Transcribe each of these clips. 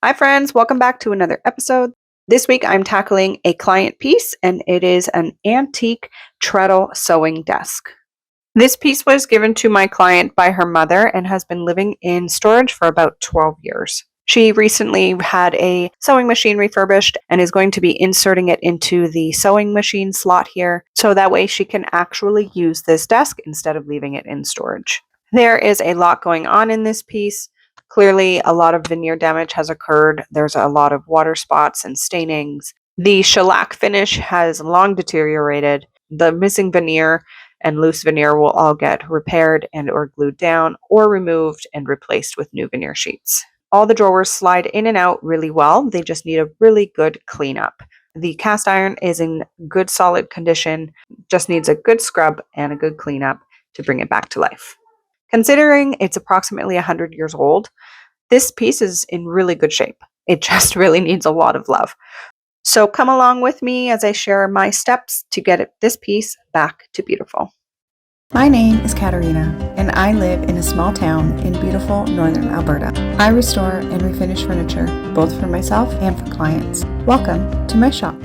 Hi friends, welcome back to another episode. This week I'm tackling a client piece and it is an antique treadle sewing desk. This piece was given to my client by her mother and has been living in storage for about 12 years. She recently had a sewing machine refurbished and is going to be inserting it into the sewing machine slot here so that way she can actually use this desk instead of leaving it in storage. There is a lot going on in this piece. Clearly, a lot of veneer damage has occurred. There's a lot of water spots and stainings. The shellac finish has long deteriorated. The missing veneer and loose veneer will all get repaired and or glued down or removed and replaced with new veneer sheets. All the drawers slide in and out really well. They just need a really good cleanup. The cast iron is in good solid condition, just needs a good scrub and a good cleanup to bring it back to life. Considering it's approximately 100 years old, this piece is in really good shape. It just really needs a lot of love. So come along with me as I share my steps to get this piece back to beautiful. My name is Katarina, and I live in a small town in beautiful northern Alberta. I restore and refinish furniture, both for myself and for clients. Welcome to my shop.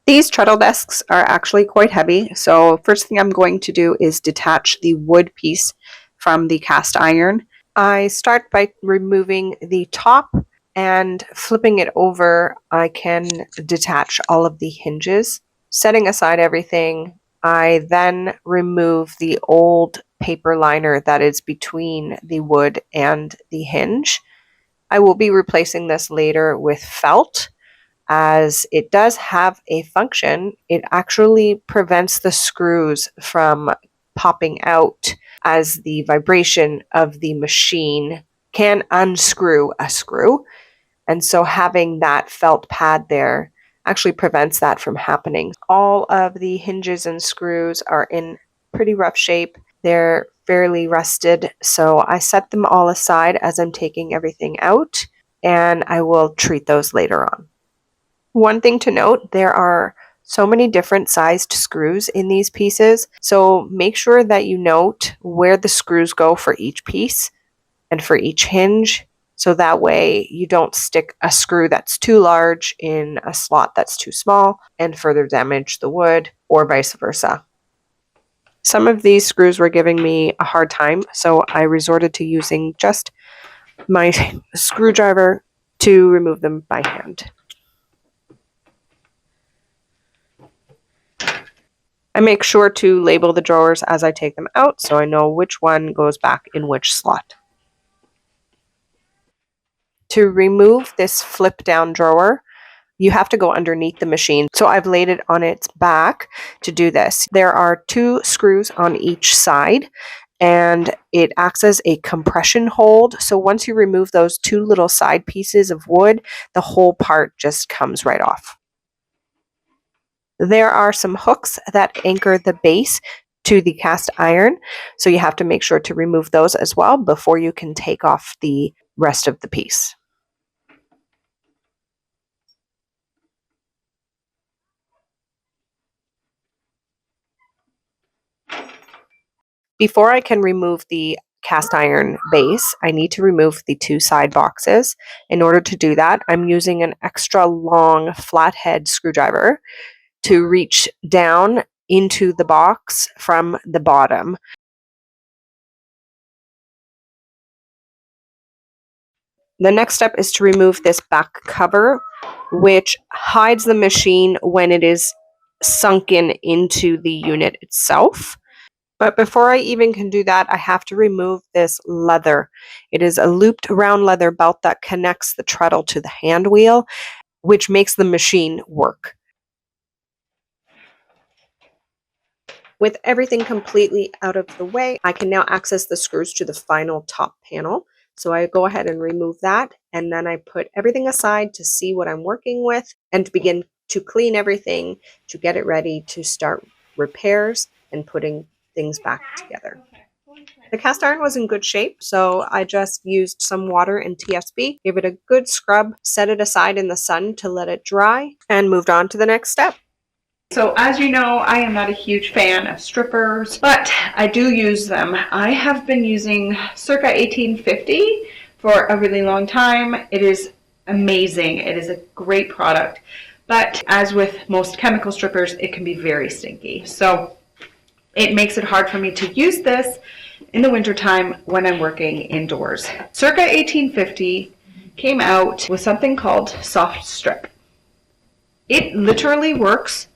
These treadle desks are actually quite heavy, so first thing I'm going to do is detach the wood piece from the cast iron. I start by removing the top and flipping it over. I can detach all of the hinges. Setting aside everything, I then remove the old paper liner that is between the wood and the hinge. I will be replacing this later with felt, as it does have a function. It actually prevents the screws from popping out, as the vibration of the machine can unscrew a screw. And so having that felt pad there actually prevents that from happening. All of the hinges and screws are in pretty rough shape. They're fairly rusted, so I set them all aside as I'm taking everything out, and I will treat those later on. One thing to note, there are so many different sized screws in these pieces, so make sure that you note where the screws go for each piece and for each hinge, so that way you don't stick a screw that's too large in a slot that's too small and further damage the wood, or vice versa. Some of these screws were giving me a hard time, so I resorted to using just my screwdriver to remove them by hand. I make sure to label the drawers as I take them out so I know which one goes back in which slot. To remove this flip down drawer, you have to go underneath the machine. So I've laid it on its back to do this. There are 2 screws on each side, and it acts as a compression hold. So once you remove those 2 little side pieces of wood, the whole part just comes right off. There are some hooks that anchor the base to the cast iron, so you have to make sure to remove those as well before you can take off the rest of the piece. Before I can remove the cast iron base, I need to remove the 2 side boxes. In order to do that, I'm using an extra long flathead screwdriver to reach down into the box from the bottom. The next step is to remove this back cover, which hides the machine when it is sunken into the unit itself. But before I even can do that, I have to remove this leather. It is a looped round leather belt that connects the treadle to the hand wheel, which makes the machine work. With everything completely out of the way, I can now access the screws to the final top panel. So I go ahead and remove that, and then I put everything aside to see what I'm working with and to begin to clean everything to get it ready to start repairs and putting things back together. The cast iron was in good shape, so I just used some water and TSB, gave it a good scrub, set it aside in the sun to let it dry, and moved on to the next step. So as you know, I am not a huge fan of strippers, but I do use them. I have been using circa 1850 for a really long time. It is amazing. It is a great product. But as with most chemical strippers, it can be very stinky. So it makes it hard for me to use this in the wintertime when I'm working indoors. Circa 1850 came out with something called Soft Strip. It literally works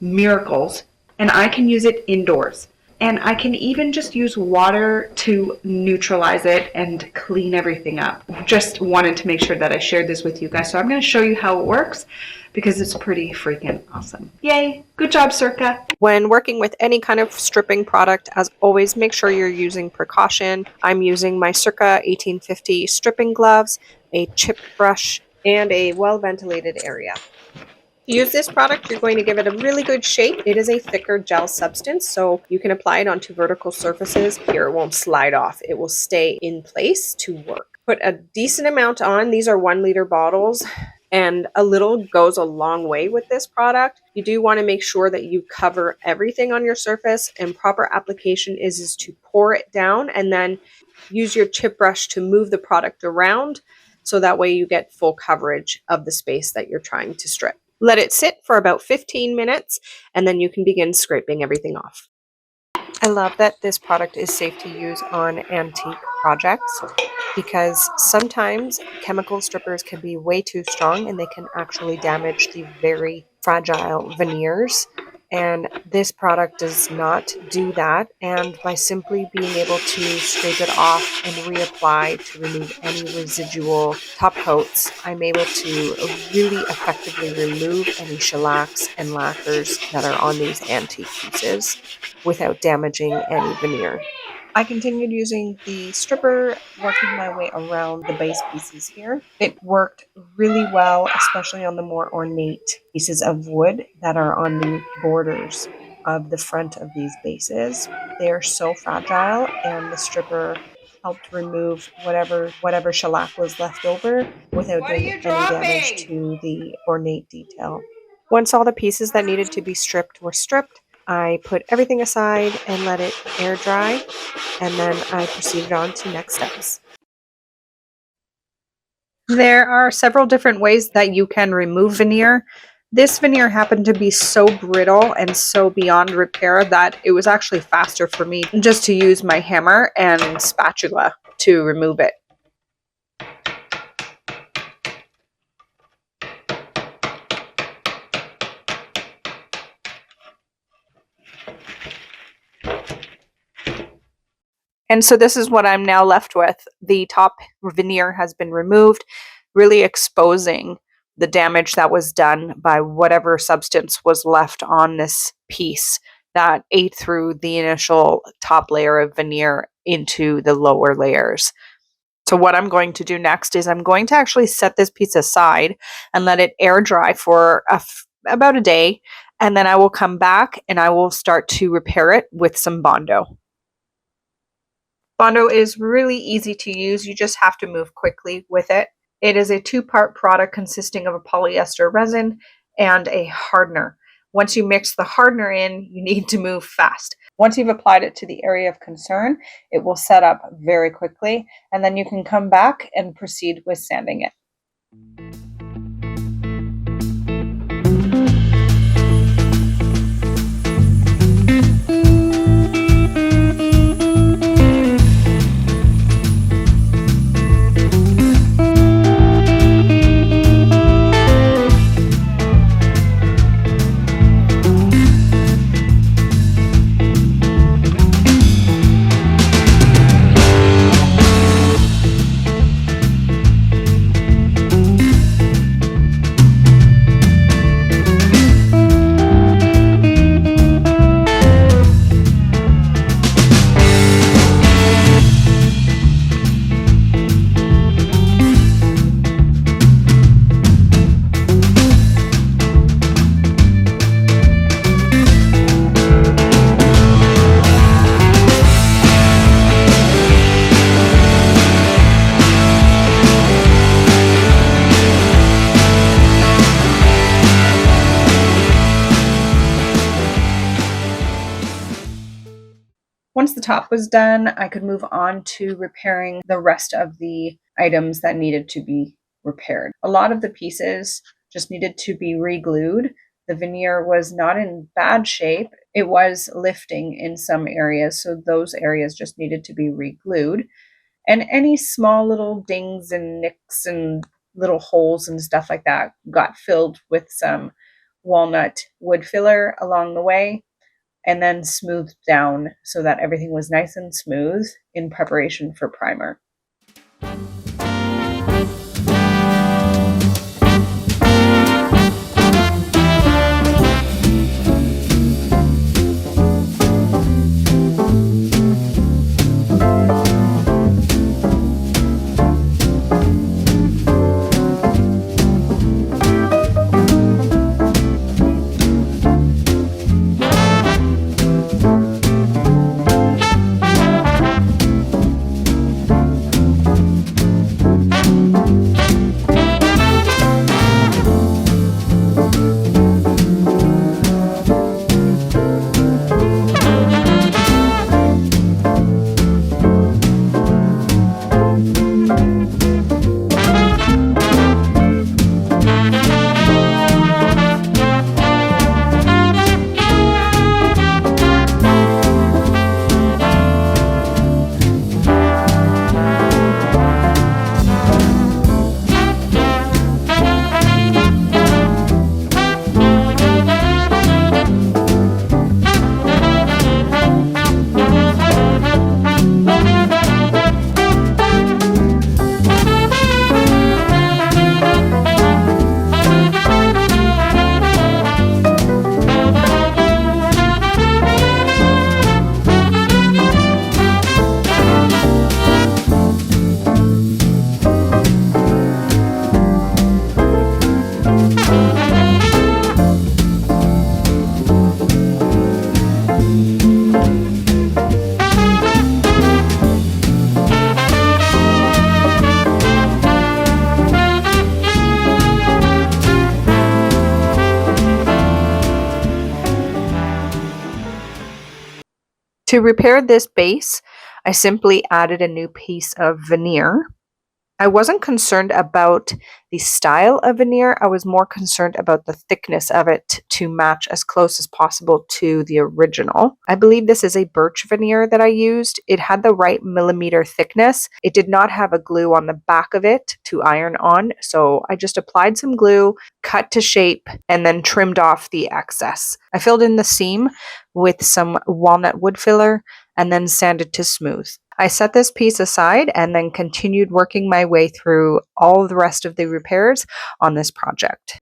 miracles, and I can use it indoors. And I can even just use water to neutralize it and clean everything up. Just wanted to make sure that I shared this with you guys. So I'm going to show you how it works because it's pretty freaking awesome. Yay! Good job, Circa. When working with any kind of stripping product, as always, make sure you're using precaution. I'm using my Circa 1850 stripping gloves, a chip brush, and a well-ventilated area. To use this product, you're going to give it a really good shape. It is a thicker gel substance, so you can apply it onto vertical surfaces. Here, it won't slide off. It will stay in place to work. Put a decent amount on. These are 1 liter bottles, and a little goes a long way with this product. You do want to make sure that you cover everything on your surface, and proper application is to pour it down and then use your chip brush to move the product around, so that way you get full coverage of the space that you're trying to strip. Let it sit for about 15 minutes, and then you can begin scraping everything off. I love that this product is safe to use on antique projects because sometimes chemical strippers can be way too strong and they can actually damage the very fragile veneers. And this product does not do that, and by simply being able to scrape it off and reapply to remove any residual top coats, I'm able to really effectively remove any shellacs and lacquers that are on these antique pieces without damaging any veneer. I continued using the stripper, working my way around the base pieces here. It worked really well, especially on the more ornate pieces of wood that are on the borders of the front of these bases. They are so fragile, and the stripper helped remove whatever shellac was left over without doing any damage to the ornate detail. Once all the pieces that needed to be stripped were stripped, I put everything aside and let it air dry, and then I proceeded on to next steps. There are several different ways that you can remove veneer. This veneer happened to be so brittle and so beyond repair that it was actually faster for me just to use my hammer and spatula to remove it. And so this is what I'm now left with. The top veneer has been removed, really exposing the damage that was done by whatever substance was left on this piece that ate through the initial top layer of veneer into the lower layers. So what I'm going to do next is I'm going to actually set this piece aside and let it air dry for about a day, and then I will come back and I will start to repair it with some Bondo. Bondo is really easy to use. You just have to move quickly with it. It is a 2-part product consisting of a polyester resin and a hardener. Once you mix the hardener in, you need to move fast. Once you've applied it to the area of concern, it will set up very quickly, and then you can come back and proceed with sanding it. Once the top was done, I could move on to repairing the rest of the items that needed to be repaired. A lot of the pieces just needed to be re-glued. The veneer was not in bad shape. It was lifting in some areas, so those areas just needed to be re-glued. And any small little dings and nicks and little holes and stuff like that got filled with some walnut wood filler along the way, and then smoothed down so that everything was nice and smooth in preparation for primer. To repair this base, I simply added a new piece of veneer. I wasn't concerned about the style of veneer, I was more concerned about the thickness of it to match as close as possible to the original. I believe this is a birch veneer that I used. It had the right millimeter thickness. It did not have a glue on the back of it to iron on, so I just applied some glue, cut to shape, and then trimmed off the excess. I filled in the seam with some walnut wood filler and then sanded to smooth. I set this piece aside and then continued working my way through all the rest of the repairs on this project.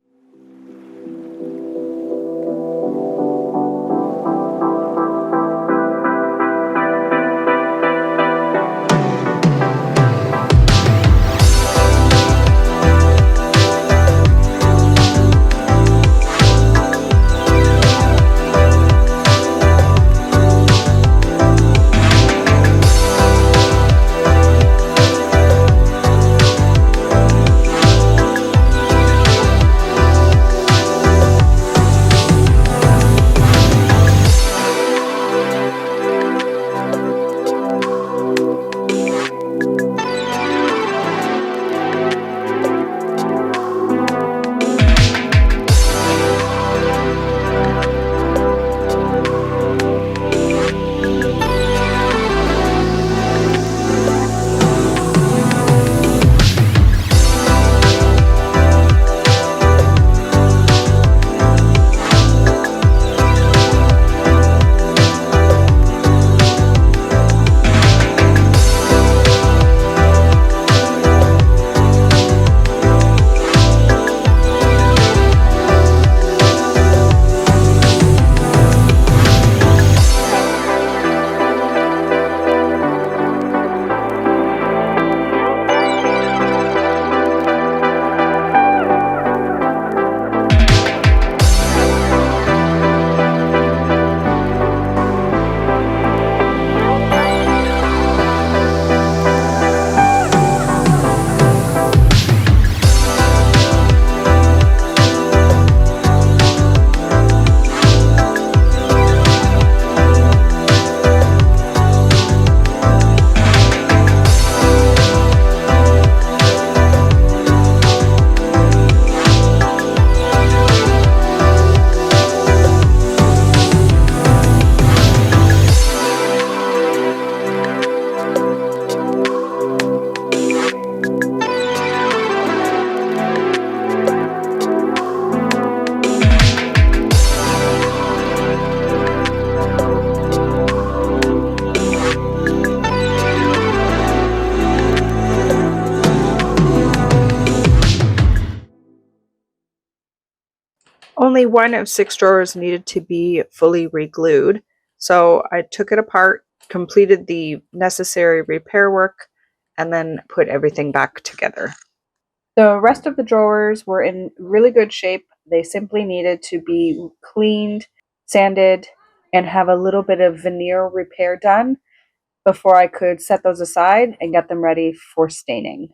Only one of 6 drawers needed to be fully re-glued, so I took it apart, completed the necessary repair work, and then put everything back together. The rest of the drawers were in really good shape. They simply needed to be cleaned, sanded, and have a little bit of veneer repair done before I could set those aside and get them ready for staining.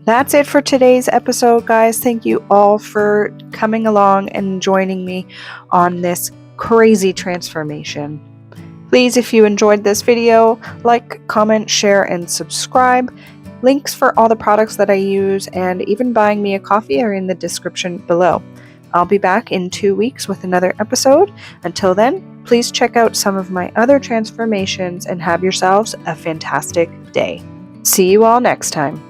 That's it for today's episode, guys. Thank you all for coming along and joining me on this crazy transformation. Please, if you enjoyed this video, like, comment, share, and subscribe. Links for all the products that I use and even buying me a coffee are in the description below. I'll be back in 2 weeks with another episode. Until then, please check out some of my other transformations and have yourselves a fantastic day. See you all next time.